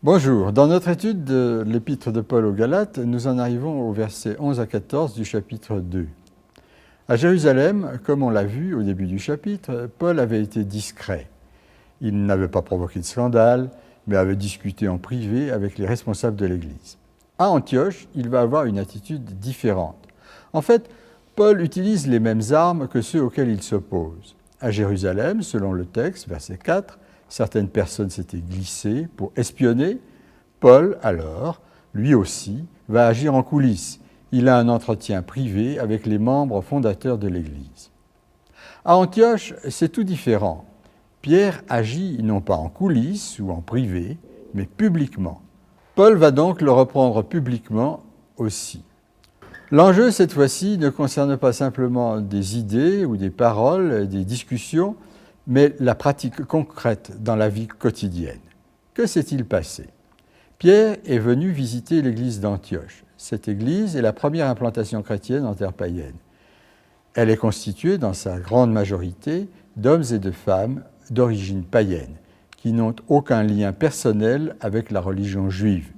Bonjour, dans notre étude de l'épître de Paul aux Galates, nous en arrivons aux versets 11 à 14 du chapitre 2. À Jérusalem, comme on l'a vu au début du chapitre, Paul avait été discret. Il n'avait pas provoqué de scandale, mais avait discuté en privé avec les responsables de l'Église. À Antioche, il va avoir une attitude différente. En fait, Paul utilise les mêmes armes que ceux auxquels il s'oppose. À Jérusalem, selon le texte, verset 4, certaines personnes s'étaient glissées pour espionner. Paul, alors, lui aussi, va agir en coulisses. Il a un entretien privé avec les membres fondateurs de l'Église. À Antioche, c'est tout différent. Pierre agit non pas en coulisses ou en privé, mais publiquement. Paul va donc le reprendre publiquement aussi. L'enjeu, cette fois-ci, ne concerne pas simplement des idées ou des paroles, des discussions, mais la pratique concrète dans la vie quotidienne. Que s'est-il passé? Pierre est venu visiter l'église d'Antioche. Cette église est la première implantation chrétienne en terre païenne. Elle est constituée, dans sa grande majorité, d'hommes et de femmes d'origine païenne, qui n'ont aucun lien personnel avec la religion juive.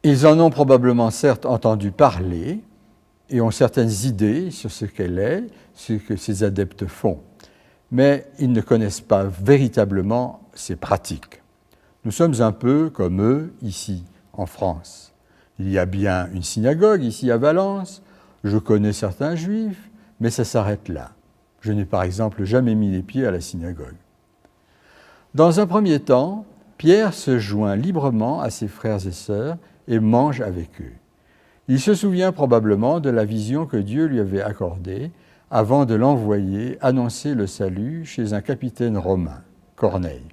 Ils en ont probablement certes entendu parler et ont certaines idées sur ce qu'elle est, ce que ses adeptes font, mais ils ne connaissent pas véritablement ses pratiques. Nous sommes un peu comme eux ici, en France. Il y a bien une synagogue ici à Valence, je connais certains juifs, mais ça s'arrête là. Je n'ai par exemple jamais mis les pieds à la synagogue. Dans un premier temps, Pierre se joint librement à ses frères et sœurs et mange avec eux. Il se souvient probablement de la vision que Dieu lui avait accordée avant de l'envoyer annoncer le salut chez un capitaine romain, Corneille.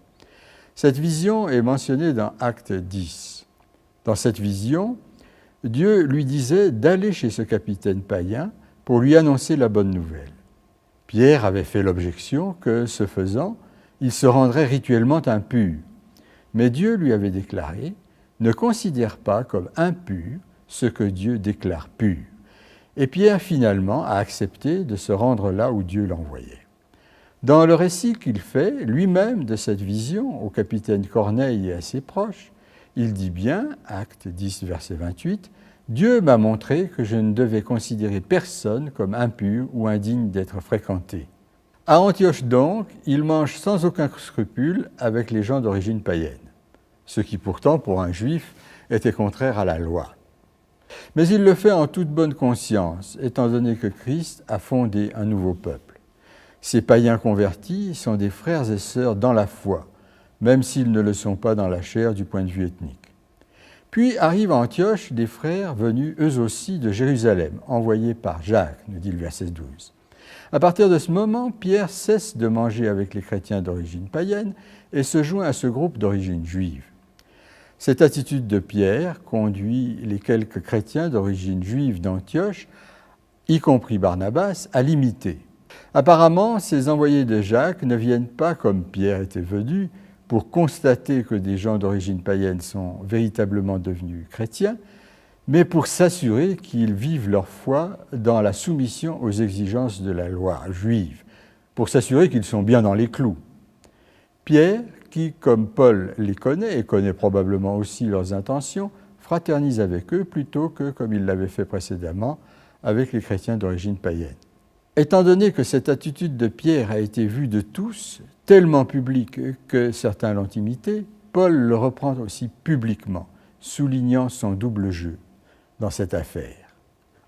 Cette vision est mentionnée dans Acte 10. Dans cette vision, Dieu lui disait d'aller chez ce capitaine païen pour lui annoncer la bonne nouvelle. Pierre avait fait l'objection que, ce faisant, il se rendrait rituellement impur. Mais Dieu lui avait déclaré « Ne considère pas comme impur ce que Dieu déclare pur ». Et Pierre, finalement, a accepté de se rendre là où Dieu l'envoyait. Dans le récit qu'il fait, lui-même, de cette vision, au capitaine Corneille et à ses proches, il dit bien, Acte 10, verset 28, « Dieu m'a montré que je ne devais considérer personne comme impur ou indigne d'être fréquenté. » À Antioche donc, il mange sans aucun scrupule avec les gens d'origine païenne, ce qui pourtant, pour un juif, était contraire à la loi. Mais il le fait en toute bonne conscience, étant donné que Christ a fondé un nouveau peuple. Ces païens convertis sont des frères et sœurs dans la foi, même s'ils ne le sont pas dans la chair du point de vue ethnique. Puis arrivent à Antioche des frères venus eux aussi de Jérusalem, envoyés par Jacques, nous dit le verset 12. À partir de ce moment, Pierre cesse de manger avec les chrétiens d'origine païenne et se joint à ce groupe d'origine juive. Cette attitude de Pierre conduit les quelques chrétiens d'origine juive d'Antioche, y compris Barnabas, à l'imiter. Apparemment, ces envoyés de Jacques ne viennent pas, comme Pierre était venu, pour constater que des gens d'origine païenne sont véritablement devenus chrétiens, mais pour s'assurer qu'ils vivent leur foi dans la soumission aux exigences de la loi juive, pour s'assurer qu'ils sont bien dans les clous. Pierre, qui, comme Paul les connaît et connaît probablement aussi leurs intentions, fraternise avec eux plutôt que, comme il l'avait fait précédemment, avec les chrétiens d'origine païenne. Étant donné que cette attitude de Pierre a été vue de tous, tellement publique que certains l'ont imité, Paul le reprend aussi publiquement, soulignant son double jeu dans cette affaire.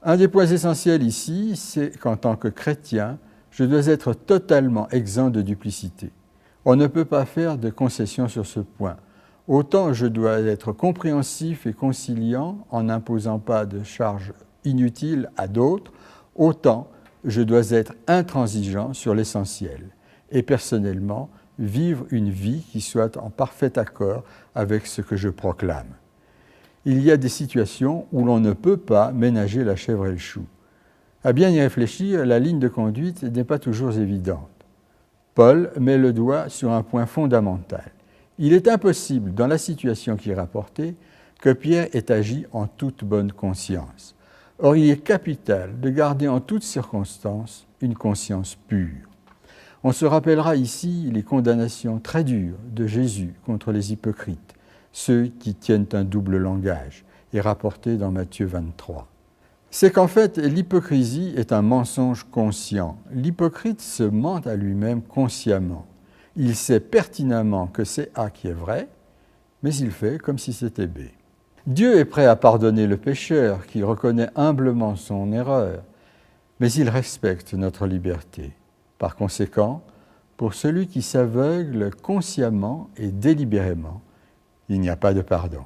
Un des points essentiels ici, c'est qu'en tant que chrétien, je dois être totalement exempt de duplicité. On ne peut pas faire de concession sur ce point. Autant je dois être compréhensif et conciliant en n'imposant pas de charges inutiles à d'autres, autant je dois être intransigeant sur l'essentiel et personnellement vivre une vie qui soit en parfait accord avec ce que je proclame. Il y a des situations où l'on ne peut pas ménager la chèvre et le chou. À bien y réfléchir, la ligne de conduite n'est pas toujours évidente. Paul met le doigt sur un point fondamental. Il est impossible, dans la situation qui est rapportée, que Pierre ait agi en toute bonne conscience. Or, il est capital de garder en toutes circonstances une conscience pure. On se rappellera ici les condamnations très dures de Jésus contre les hypocrites, ceux qui tiennent un double langage, est rapporté dans Matthieu 23. C'est qu'en fait, l'hypocrisie est un mensonge conscient. L'hypocrite se ment à lui-même consciemment. Il sait pertinemment que c'est A qui est vrai, mais il fait comme si c'était B. Dieu est prêt à pardonner le pécheur qui reconnaît humblement son erreur, mais il respecte notre liberté. Par conséquent, pour celui qui s'aveugle consciemment et délibérément, il n'y a pas de pardon.